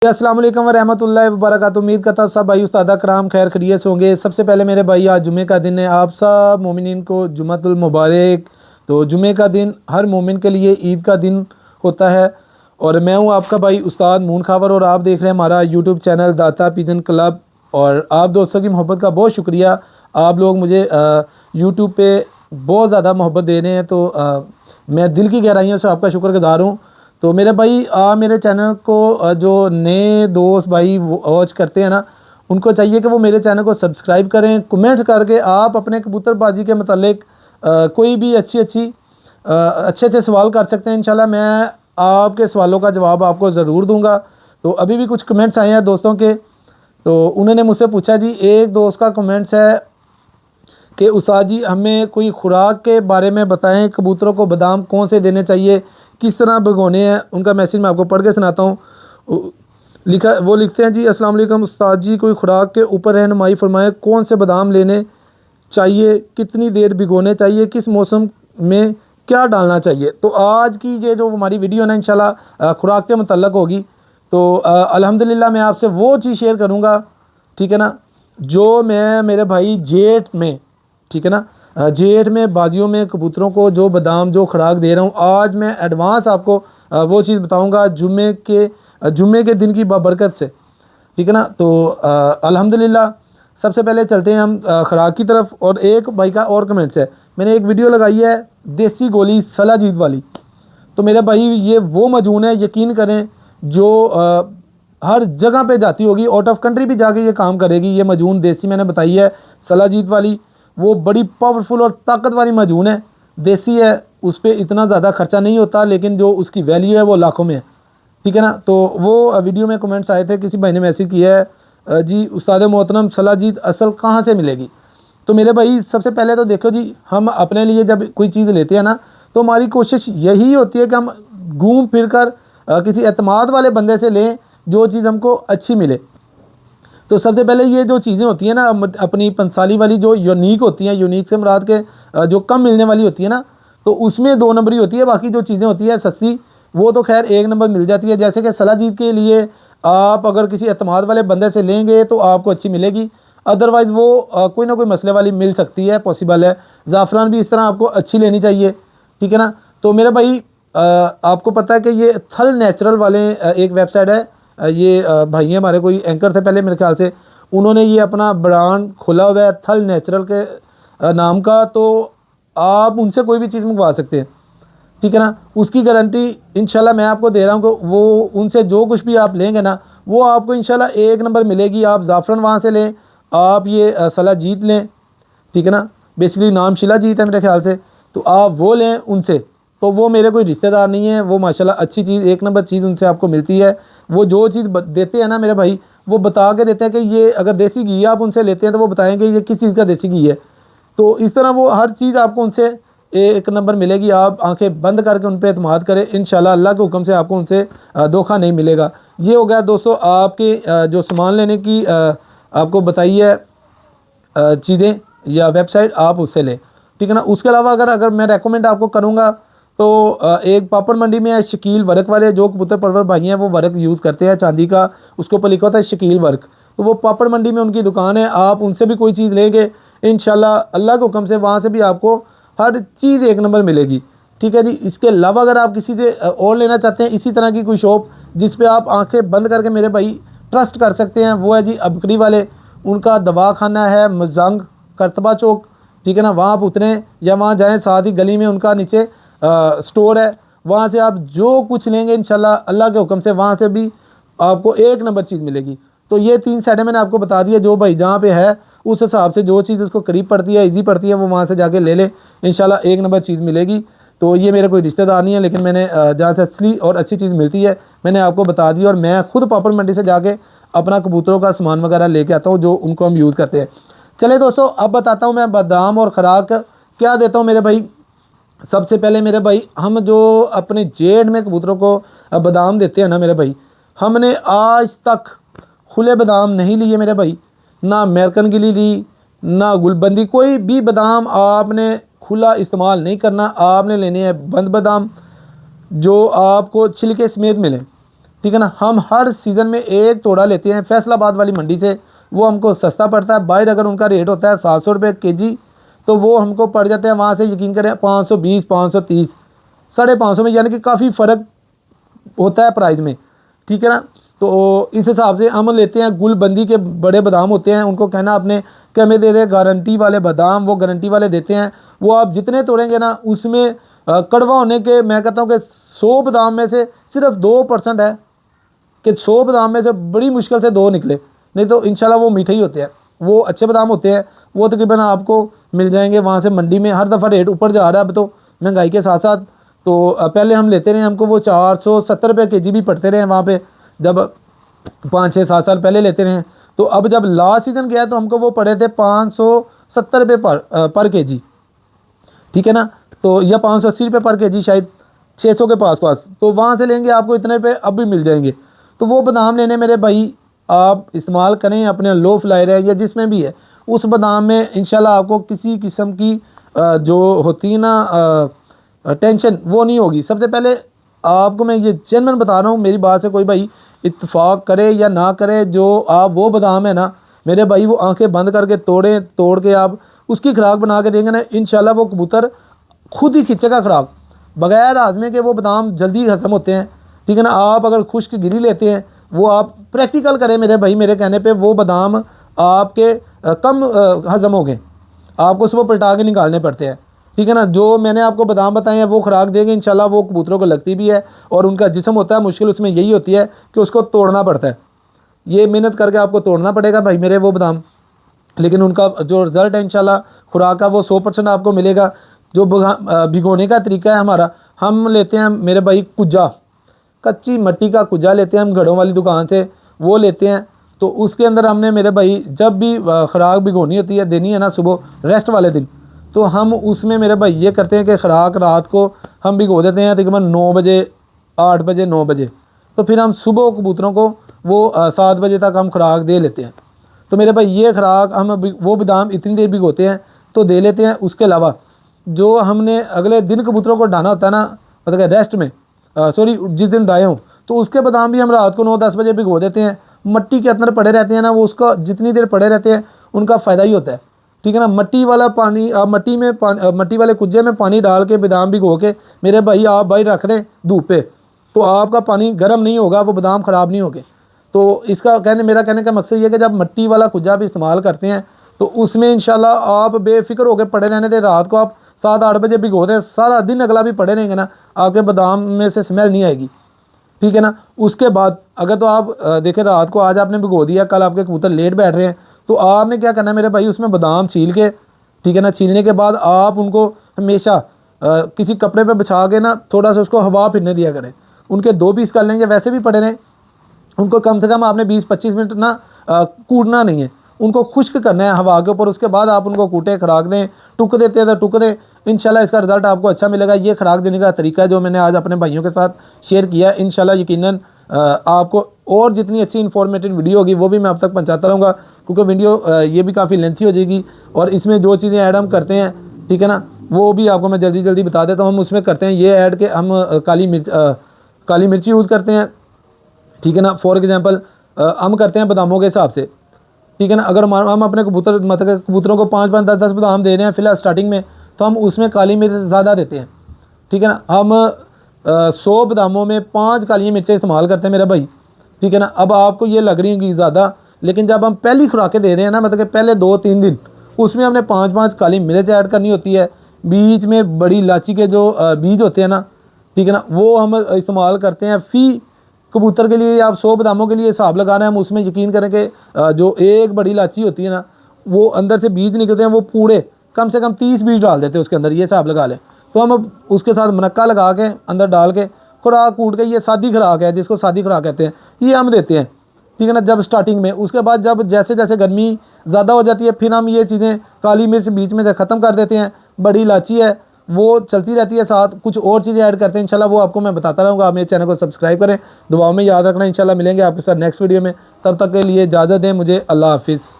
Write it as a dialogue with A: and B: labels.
A: अस्सलाम वालेकुम व रहमतुल्लाहि व बरकातुहू। उम्मीद करता हूँ सब भाई उस्ताद कराम खैर खैरियत से होंगे। सबसे पहले मेरे भाई आज जुमे का दिन है, आप सब मोमिनीन को जुम्मतुल मुबारक। तो जुमे का दिन हर मोमिन के लिए ईद का दिन होता है। और मैं हूँ आपका भाई उस्ताद मून खावर और आप देख रहे हैं हमारा यूट्यूब चैनल दाता पिजन क्लब। और आप दोस्तों की मोहब्बत का बहुत शुक्रिया, आप लोग मुझे यूट्यूब पे बहुत ज़्यादा मोहब्बत दे रहे हैं। तो मैं दिल की गहराइयों से आपका शुक्रगुज़ार हूँ। तो मेरे भाई मेरे चैनल को जो नए दोस्त भाई वॉच करते हैं ना, उनको चाहिए कि वो मेरे चैनल को सब्सक्राइब करें। कमेंट्स करके आप अपने कबूतरबाजी के मतलब कोई भी अच्छे अच्छे सवाल कर सकते हैं। इंशाल्लाह मैं आपके सवालों का जवाब आपको ज़रूर दूंगा। तो अभी भी कुछ कमेंट्स आए हैं दोस्तों के, तो उन्होंने मुझसे पूछा जी, एक दोस्त का कमेंट्स है कि उस्ताद जी हमें कोई खुराक के बारे में बताएं, कबूतरों को बादाम कौन से देने चाहिए, किस तरह भिगोने हैं। उनका मैसेज मैं आपको पढ़ के सुनाता हूँ। वो लिखते हैं जी, अस्सलाम वालेकुम उस्ताद जी, कोई खुराक के ऊपर रहनुमाई फरमाएं, कौन से बादाम लेने चाहिए, कितनी देर भिगोने चाहिए, किस मौसम में क्या डालना चाहिए। तो आज की ये जो हमारी वीडियो ना इंशाल्लाह खुराक के मतलब होगी। तो अल्हम्दुलिल्लाह मैं आपसे वो चीज़ शेयर करूँगा, ठीक है ना, जो मैं मेरे भाई जेठ में, ठीक है ना, जेठ में बाजियों में कबूतरों को जो बादाम जो खुराक दे रहा हूँ, आज मैं एडवांस आपको वो चीज़ बताऊँगा जुम्मे के दिन की बरकत से, ठीक है ना। तो अल्हम्दुलिल्लाह सबसे पहले चलते हैं हम खुराक की तरफ। और एक भाई का और कमेंट्स है, मैंने एक वीडियो लगाई है देसी गोली सलाजीत वाली। तो मेरे भाई ये वो मजून है, यकीन करें, जो हर जगह पे जाती होगी, आउट ऑफ कंट्री भी जाके ये काम करेगी। ये मजून देसी मैंने बताई है सलाजीत वाली, वो बड़ी पावरफुल और ताकत वाली मजून है, देसी है, उस पर इतना ज़्यादा खर्चा नहीं होता, लेकिन जो उसकी वैल्यू है वो लाखों में है, ठीक है ना। तो वो वीडियो में कमेंट्स आए थे, किसी भाई ने मैसेज किया है जी उस्ताद मोहतरम सलाजीत असल कहाँ से मिलेगी। तो मेरे भाई सबसे पहले तो देखो जी, हम अपने लिए जब कोई चीज़ लेते हैं ना, तो हमारी कोशिश यही होती है कि हम घूम फिर कर किसी एतमाद वाले बंदे से लें, जो चीज़ हमको अच्छी मिले। तो सबसे पहले ये जो चीज़ें होती हैं ना, अपनी पंसाली वाली जो यूनिक होती हैं, यूनिक से मुराद के जो कम मिलने वाली होती है ना, तो उसमें 2 नंबरी होती है। बाकी जो चीज़ें होती है सस्ती, वो तो खैर 1 नंबर मिल जाती है। जैसे कि सलाजीत के लिए आप अगर किसी एतमाद वाले बंदे से लेंगे तो आपको अच्छी मिलेगी, अदरवाइज़ वो कोई ना कोई मसले वाली मिल सकती है, पॉसिबल है। ज़ाफ़रान भी इस तरह आपको अच्छी लेनी चाहिए, ठीक है ना। तो मेरे भाई आपको पता है कि ये थल नेचुरल वाले एक वेबसाइट है, ये भाई हमारे कोई एंकर थे पहले मेरे ख्याल से, उन्होंने ये अपना ब्रांड खोला हुआ है थल नेचुरल के नाम का। तो आप उनसे कोई भी चीज़ मंगवा सकते हैं, ठीक है ना। उसकी गारंटी इंशाल्लाह मैं आपको दे रहा हूँ कि वो उनसे जो कुछ भी आप लेंगे ना, वो आपको इंशाल्लाह 1 नंबर मिलेगी। आप ज़ाफ़रान वहाँ से लें, आप ये सलाजीत लें, ठीक है ना, बेसिकली नाम शिलाजीत है मेरे ख्याल से, तो आप वो लें उनसे। तो वो मेरे कोई रिश्तेदार नहीं है, वो माशाल्लाह अच्छी चीज़ 1 नंबर चीज़ उनसे आपको मिलती है। वो जो चीज़ देते हैं ना मेरे भाई, वो बता के देते हैं कि ये अगर देसी घी आप उनसे लेते हैं तो वो बताएंगे ये किस चीज़ का देसी घी है। तो इस तरह वो हर चीज़ आपको उनसे 1 नंबर मिलेगी। आप आंखें बंद करके उन पर एतमाद करें, इंशाल्लाह अल्लाह के हुक्म से आपको उनसे धोखा नहीं मिलेगा। ये हो गया दोस्तों आपके जो सामान लेने की आपको बताई है चीज़ें या वेबसाइट, आप उससे लें, ठीक है ना। उसके अलावा अगर मैं रेकमेंड आपको करूँगा तो एक पापड़ मंडी में है शकील वर्क वाले, जो कबूतर परवर भाई हैं वो वर्क यूज़ करते हैं चांदी का, उसके ऊपर लिखा होता है शकील वर्क। तो वो पापड़ मंडी में उनकी दुकान है, आप उनसे भी कोई चीज़ लेंगे इंशाल्लाह अल्लाह के हुक्म से वहाँ से भी आपको हर चीज़ 1 नंबर मिलेगी, ठीक है जी। इसके अलावा अगर आप किसी से और लेना चाहते हैं इसी तरह की कोई शॉप जिस पे आप आंखें बंद करके मेरे भाई ट्रस्ट कर सकते हैं, वो है जी अबकरी वाले। उनका दवाखाना है मजंग करतबा चौक, ठीक है ना, वहाँ आप उतरें या वहाँ जाएँ, साथ ही गली में उनका नीचे स्टोर है, वहाँ से आप जो कुछ लेंगे इंशाल्लाह अल्लाह के हुक्म से वहाँ से भी आपको 1 नंबर चीज़ मिलेगी। तो ये 3 साइडें मैंने आपको बता दिया, जो भाई जहाँ पे है उस हिसाब से जो चीज़ उसको करीब पड़ती है, इजी पड़ती है, वो वहाँ से जाके ले ले, इंशाल्लाह 1 नंबर चीज़ मिलेगी। तो ये मेरे कोई रिश्तेदार नहीं है, लेकिन मैंने जहाँ से असली और अच्छी चीज़ मिलती है मैंने आपको बता दी, और मैं खुद पापड़ मंडी से जाके अपना कबूतरों का सामान वगैरह लेके आता हूँ जो उनको हम यूज़ करते हैं। चले दोस्तों, अब बताता हूँ मैं बादाम और खुराक क्या देता हूँ मेरे भाई। सबसे पहले मेरे भाई, हम जो अपने जेठ में कबूतरों को बादाम देते हैं ना मेरे भाई, हमने आज तक खुले बादाम नहीं लिए मेरे भाई, ना अमेरिकन गिली ली, ना गुलबंदी, कोई भी बादाम आपने खुला इस्तेमाल नहीं करना, आपने लेने हैं बंद बादाम जो आपको छिलके समेत मिलें। ठीक है ना। हम हर सीज़न में एक तोड़ा लेते हैं फैसलाबाद वाली मंडी से, वो हमको सस्ता पड़ता है। बाहर अगर उनका रेट होता है 700 रुपये केजी, तो वो हमको पड़ जाते हैं वहाँ से यकीन करें 520, 530, 550 में, यानी कि काफ़ी फ़र्क होता है प्राइस में, ठीक है ना। तो इस हिसाब से हम लेते हैं। गुलबंदी के बड़े बादाम होते हैं, उनको कहना आपने कि हमें दे दे गारंटी वाले बादाम, वो गारंटी वाले देते हैं। वो आप जितने तोड़ेंगे ना उसमें कड़वा होने के, मैं कहता हूँ कि 100 बादाम में से सिर्फ 2% है कि 100 बादाम में से बड़ी मुश्किल से 2 निकले, नहीं तो इंशाल्लाह वो मीठे ही होते हैं, वो अच्छे बादाम होते हैं। वो तकरीबन आपको मिल जाएंगे वहाँ से मंडी में। हर दफ़ा रेट ऊपर जा रहा है अब तो महंगाई के साथ साथ। तो पहले हम लेते रहे, हमको वो 470 रुपये केजी भी पड़ते रहे वहाँ पे, जब 5-6-7 साल पहले लेते रहे। तो अब जब लास्ट सीज़न गया तो हमको वो पड़े थे 570 रुपये पर केजी, ठीक है ना। तो या 580 रुपये पर केजी, शायद 600 के पास पास। तो वहाँ से लेंगे आपको इतने रुपये अब भी मिल जाएंगे। तो वो बादाम लेने मेरे भाई आप इस्तेमाल करें अपने लो फ्लायर है या जिसमें भी है, उस बादाम में इंशाल्लाह आपको किसी किस्म की जो होती है ना टेंशन, वो नहीं होगी। सबसे पहले आपको मैं ये जेन्युइन बता रहा हूँ, मेरी बात से कोई भाई इत्तेफाक करे या ना करे, जो आप वो बादाम है ना मेरे भाई, वो आंखें बंद करके तोड़ के आप उसकी खुराक बना के देंगे ना, इंशाल्लाह वो कबूतर खुद ही खींचेगा खुराक, बगैर आजमे के वो बादाम जल्दी हजम होते हैं, ठीक है ना। आप अगर खुश्क गिरी लेते हैं, वो आप प्रैक्टिकल करें मेरे भाई, मेरे कहने पे वो बादाम आपके कम हजम हो गए, आपको सुबह पलटा के निकालने पड़ते हैं, ठीक है ना। जो मैंने आपको बादाम बताए हैं वो खुराक देंगे इंशाल्लाह, वो कबूतरों को लगती भी है। और उनका जिस्म होता है, मुश्किल उसमें यही होती है कि उसको तोड़ना पड़ता है, ये मेहनत करके आपको तोड़ना पड़ेगा भाई मेरे वो बादाम। लेकिन उनका जो रिज़ल्ट है इंशाल्लाह खुराक का, वो 100% आपको मिलेगा। जो भिगोने का तरीका है हमारा, हम लेते हैं मेरे भाई कुजा, कच्ची मट्टी का कुजा लेते हैं हम घड़ों वाली दुकान से, वो लेते हैं। तो उसके अंदर हमने मेरे भाई जब भी खुराक भिगोनी होती है, देनी है ना सुबह रेस्ट वाले दिन, तो हम उसमें मेरे भाई ये करते हैं कि खुराक रात को हम भिगो देते हैं तकरीबन 9 बजे, 8 बजे, 9 बजे। तो फिर हम सुबह कबूतरों को वो 7 बजे तक हम खुराक दे लेते हैं। तो मेरे भाई ये खुराक हम वो बादाम इतनी देर भिगोते हैं तो दे लेते हैं। उसके अलावा जो हमने अगले दिन कबूतरों को डाना होता है ना, मतलब रेस्ट में सॉरी जिस दिन डाए हों, तो उसके बादाम भी हम रात को 9-10 बजे भिगो देते हैं। मट्टी के अंदर पड़े रहते हैं ना, वो उसका जितनी देर पड़े रहते हैं उनका फ़ायदा ही होता है, ठीक है ना। मट्टी वाला पानी मट्टी वाले कुज्जे में पानी डाल के बादाम भिगो के मेरे भाई आप भाई रख दें धूप पे, तो आपका पानी गर्म नहीं होगा, वो बादाम ख़राब नहीं होंगे। तो इसका मेरा कहने का मकसद ये है कि जब मट्टी वाला कुज्जा भी इस्तेमाल करते हैं तो उसमें इंशाल्लाह आप बेफिक्र होकर पड़े रहने दें। रात को आप 7-8 बजे भिगो दें, सारा दिन अगला भी पड़े रहेंगे ना, आपके बादाम में से स्मेल नहीं आएगी, ठीक है ना। उसके बाद अगर तो आप देखें रात को आज आपने भिगो दिया, कल आपके कबूतर लेट बैठ रहे हैं, तो आपने क्या करना है मेरे भाई, उसमें बादाम छील के, ठीक है ना, छीलने के बाद आप उनको हमेशा किसी कपड़े पे बिछा के ना थोड़ा सा उसको हवा फिरने दिया करें। उनके 2 पीस कर लेंगे, वैसे भी पड़े रहें, उनको कम से कम आपने 20-25 मिनट ना कूटना नहीं है, उनको खुश्क करना है हवा के ऊपर। उसके बाद आप उनको कूटे, खुराक दें, टुक देते हैं तो टुक दें, इंशाल्लाह इसका रिज़ल्ट आपको अच्छा मिलेगा। ये खुराक देने का तरीका है जो मैंने आज अपने भाइयों के साथ शेयर किया। इंशाल्लाह यकीनन आपको और जितनी अच्छी इन्फॉर्मेटिव वीडियो होगी वो भी मैं अब तक पहुँचाता रहूँगा, क्योंकि वीडियो ये भी काफ़ी लेंथी हो जाएगी। और इसमें जो चीज़ें ऐड हम करते हैं, ठीक है ना, वो भी आपको मैं जल्दी जल्दी बता देता हूँ। हम उसमें करते हैं ये ऐड के हम काली मिर्ची यूज़ करते हैं, ठीक है ना। फॉर एग्जांपल हम करते हैं बादामों के हिसाब से, ठीक है ना। अगर हम अपने कबूतरों को 5-5, 10-10 बादाम दे रहे हैं फिलहाल स्टार्टिंग में, तो हम उसमें काली मिर्च ज़्यादा देते हैं, ठीक है ना। हम 100 बादामों में 5 काली मिर्चें इस्तेमाल करते हैं मेरा भाई, ठीक है ना। अब आपको ये लग रही होगी ज़्यादा, लेकिन जब हम पहली खुराकें दे रहे हैं ना, मतलब कि पहले 2-3 दिन, उसमें हमने 5-5 काली मिर्च ऐड करनी होती है। बीच में बड़ी इलायची के जो बीज होते हैं ना, ठीक है ना, वो हम इस्तेमाल करते हैं फ़ी कबूतर के लिए। आप 100 बादामों के लिए हिसाब लगा रहे हैं, हम उसमें यकीन करें कि जो एक बड़ी इलायची होती है ना, वो अंदर से बीज निकलते हैं, वो पूरे कम से कम 30 बीज डाल देते हैं उसके अंदर, ये हिसाब लगा लें। तो हम उसके साथ मुनक्का लगा के अंदर डाल के खुराक कूट के, ये सादी खुराक है जिसको सादी खुराक कहते हैं, ये हम देते हैं, ठीक है ना, जब स्टार्टिंग में। उसके बाद जब जैसे जैसे गर्मी ज़्यादा हो जाती है, फिर हम ये चीज़ें काली मिर्च बीच में से ख़त्म कर देते हैं। बड़ी इलायची है वो चलती रहती है, साथ कुछ और चीज़ें ऐड करते हैं इंशाल्लाह, वो आपको मैं बताता रहूँगा। आप मेरे चैनल को सब्सक्राइब करें, दुआओं में याद रखना। इंशाल्लाह मिलेंगे आपके साथ नेक्स्ट वीडियो में, तब तक के लिए इजाज़त दें मुझे। अल्लाह हाफिज़।